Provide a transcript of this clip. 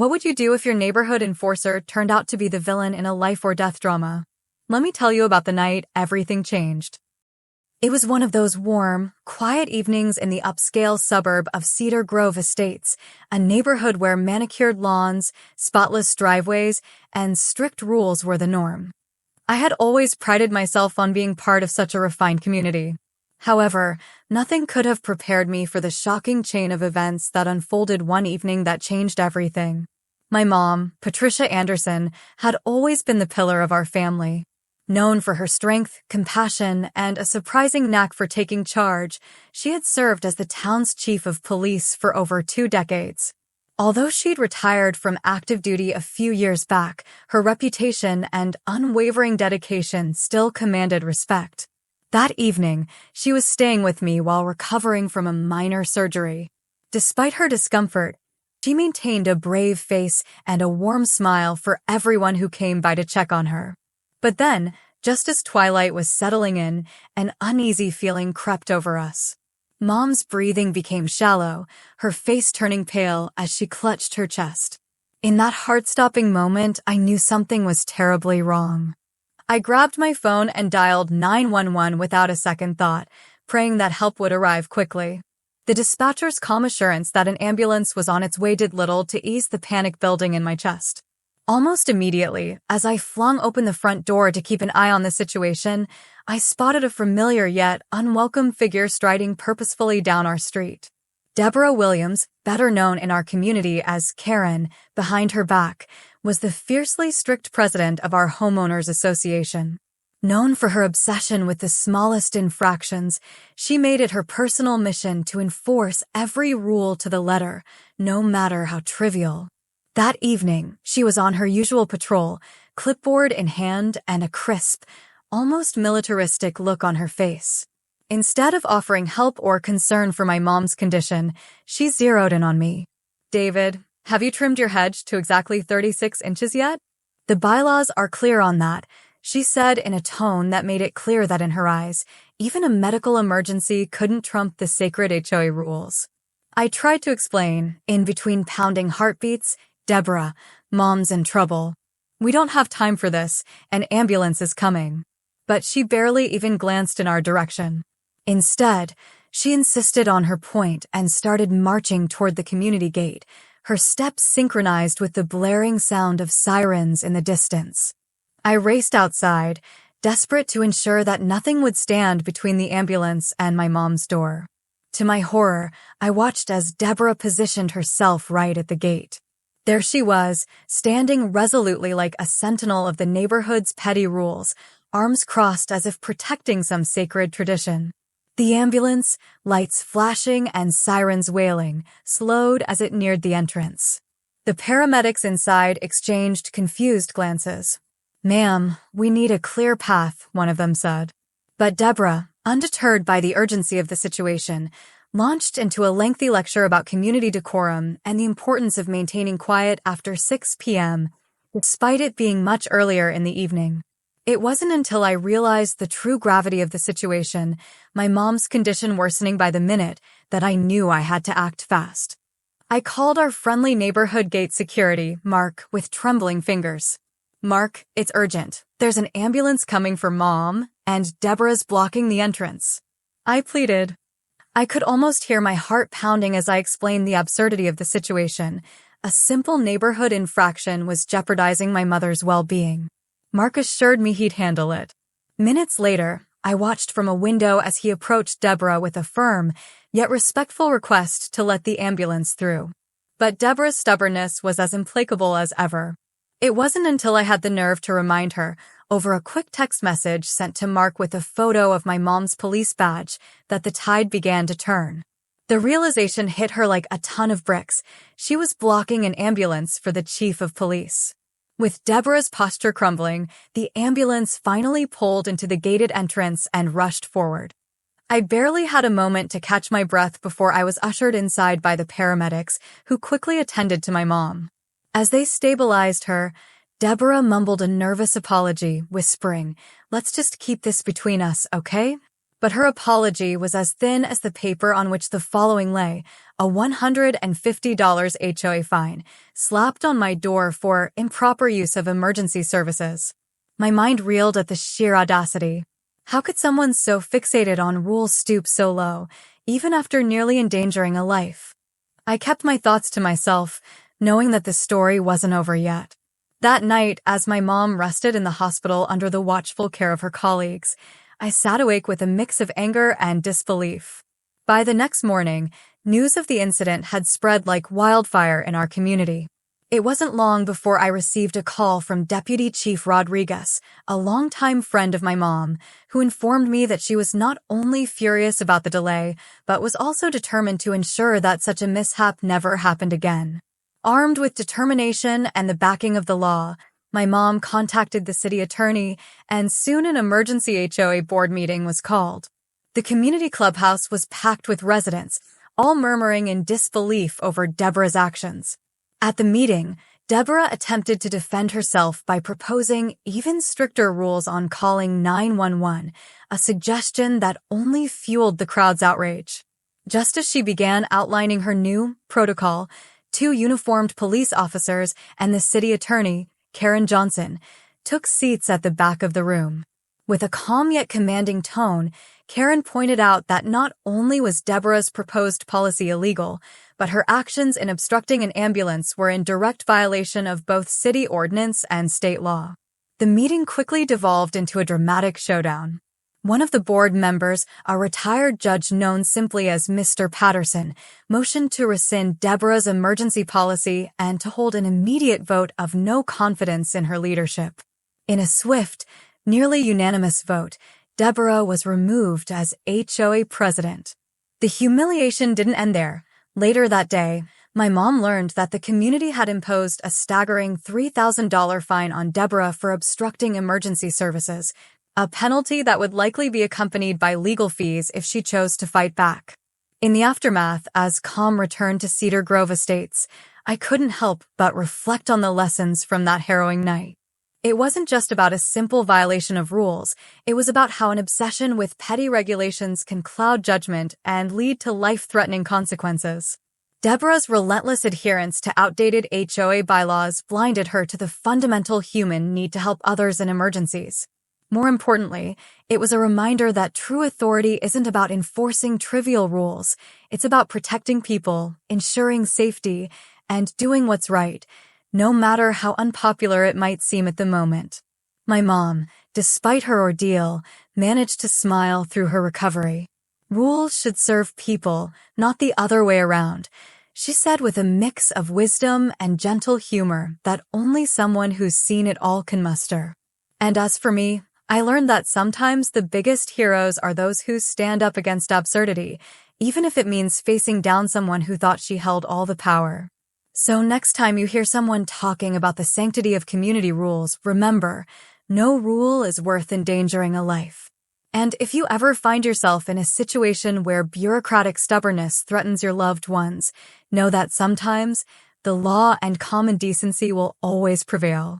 What would you do if your neighborhood enforcer turned out to be the villain in a life-or-death drama? Let me tell you about the night everything changed. It was one of those warm, quiet evenings in the upscale suburb of Cedar Grove Estates, a neighborhood where manicured lawns, spotless driveways, and strict rules were the norm. I had always prided myself on being part of such a refined community. However, nothing could have prepared me for the shocking chain of events that unfolded one evening that changed everything. My mom, Patricia Anderson, had always been the pillar of our family. Known for her strength, compassion, and a surprising knack for taking charge, she had served as the town's chief of police for over 2 decades. Although she'd retired from active duty a few years back, her reputation and unwavering dedication still commanded respect. That evening, she was staying with me while recovering from a minor surgery. Despite her discomfort, she maintained a brave face and a warm smile for everyone who came by to check on her. But then, just as twilight was settling in, an uneasy feeling crept over us. Mom's breathing became shallow, her face turning pale as she clutched her chest. In that heart-stopping moment, I knew something was terribly wrong. I grabbed my phone and dialed 911 without a second thought, praying that help would arrive quickly. The dispatcher's calm assurance that an ambulance was on its way did little to ease the panic building in my chest. Almost immediately, as I flung open the front door to keep an eye on the situation, I spotted a familiar yet unwelcome figure striding purposefully down our street. Deborah Williams, better known in our community as Karen, behind her back, was the fiercely strict president of our homeowners association. Known for her obsession with the smallest infractions, she made it her personal mission to enforce every rule to the letter, no matter how trivial. That evening, she was on her usual patrol, clipboard in hand and a crisp, almost militaristic look on her face. Instead of offering help or concern for my mom's condition, she zeroed in on me. "David, have you trimmed your hedge to exactly 36 inches yet? The bylaws are clear on that," she said in a tone that made it clear that in her eyes, even a medical emergency couldn't trump the sacred HOA rules. I tried to explain, in between pounding heartbeats, "Deborah, Mom's in trouble. We don't have time for this, an ambulance is coming." But she barely even glanced in our direction. Instead, she insisted on her point and started marching toward the community gate, her steps synchronized with the blaring sound of sirens in the distance. I raced outside, desperate to ensure that nothing would stand between the ambulance and my mom's door. To my horror, I watched as Deborah positioned herself right at the gate. There she was, standing resolutely like a sentinel of the neighborhood's petty rules, arms crossed as if protecting some sacred tradition. The ambulance, lights flashing and sirens wailing, slowed as it neared the entrance. The paramedics inside exchanged confused glances. "Ma'am, we need a clear path," one of them said. But Deborah, undeterred by the urgency of the situation, launched into a lengthy lecture about community decorum and the importance of maintaining quiet after 6 p.m., despite it being much earlier in the evening. It wasn't until I realized the true gravity of the situation, my mom's condition worsening by the minute, that I knew I had to act fast. I called our friendly neighborhood gate security, Mark, with trembling fingers. "Mark, it's urgent. There's an ambulance coming for Mom, and Deborah's blocking the entrance." I pleaded. I could almost hear my heart pounding as I explained the absurdity of the situation. A simple neighborhood infraction was jeopardizing my mother's well-being. Mark assured me he'd handle it. Minutes later, I watched from a window as he approached Deborah with a firm, yet respectful request to let the ambulance through. But Deborah's stubbornness was as implacable as ever. It wasn't until I had the nerve to remind her, over a quick text message sent to Mark with a photo of my mom's police badge, that the tide began to turn. The realization hit her like a ton of bricks. She was blocking an ambulance for the chief of police. With Deborah's posture crumbling, the ambulance finally pulled into the gated entrance and rushed forward. I barely had a moment to catch my breath before I was ushered inside by the paramedics, who quickly attended to my mom. As they stabilized her, Deborah mumbled a nervous apology, whispering, "Let's just keep this between us, okay?" But her apology was as thin as the paper on which the following lay: a $150 HOA fine, slapped on my door for improper use of emergency services. My mind reeled at the sheer audacity. How could someone so fixated on rules stoop so low, even after nearly endangering a life? I kept my thoughts to myself, knowing that the story wasn't over yet. That night, as my mom rested in the hospital under the watchful care of her colleagues, I sat awake with a mix of anger and disbelief. By the next morning, news of the incident had spread like wildfire in our community. It wasn't long before I received a call from Deputy Chief Rodriguez, a longtime friend of my mom, who informed me that she was not only furious about the delay, but was also determined to ensure that such a mishap never happened again. Armed with determination and the backing of the law, my mom contacted the city attorney, and soon an emergency HOA board meeting was called. The community clubhouse was packed with residents, all murmuring in disbelief over Deborah's actions. At the meeting, Deborah attempted to defend herself by proposing even stricter rules on calling 911, a suggestion that only fueled the crowd's outrage. Just as she began outlining her new protocol, two uniformed police officers and the city attorney, Karen Johnson, took seats at the back of the room. With a calm yet commanding tone, Karen pointed out that not only was Deborah's proposed policy illegal, but her actions in obstructing an ambulance were in direct violation of both city ordinance and state law. The meeting quickly devolved into a dramatic showdown. One of the board members, a retired judge known simply as Mr. Patterson, motioned to rescind Deborah's emergency policy and to hold an immediate vote of no confidence in her leadership. In a swift, nearly unanimous vote, Deborah was removed as HOA president. The humiliation didn't end there. Later that day, my mom learned that the community had imposed a staggering $3,000 fine on Deborah for obstructing emergency services, a penalty that would likely be accompanied by legal fees if she chose to fight back. In the aftermath, as calm returned to Cedar Grove Estates, I couldn't help but reflect on the lessons from that harrowing night. It wasn't just about a simple violation of rules, it was about how an obsession with petty regulations can cloud judgment and lead to life-threatening consequences. Deborah's relentless adherence to outdated HOA bylaws blinded her to the fundamental human need to help others in emergencies. More importantly, it was a reminder that true authority isn't about enforcing trivial rules. It's about protecting people, ensuring safety, and doing what's right, no matter how unpopular it might seem at the moment. My mom, despite her ordeal, managed to smile through her recovery. Rules should serve people, not the other way around, she said with a mix of wisdom and gentle humor that only someone who's seen it all can muster. And as for me, I learned that sometimes the biggest heroes are those who stand up against absurdity, even if it means facing down someone who thought she held all the power. So next time you hear someone talking about the sanctity of community rules, remember, no rule is worth endangering a life. And if you ever find yourself in a situation where bureaucratic stubbornness threatens your loved ones, know that sometimes the law and common decency will always prevail.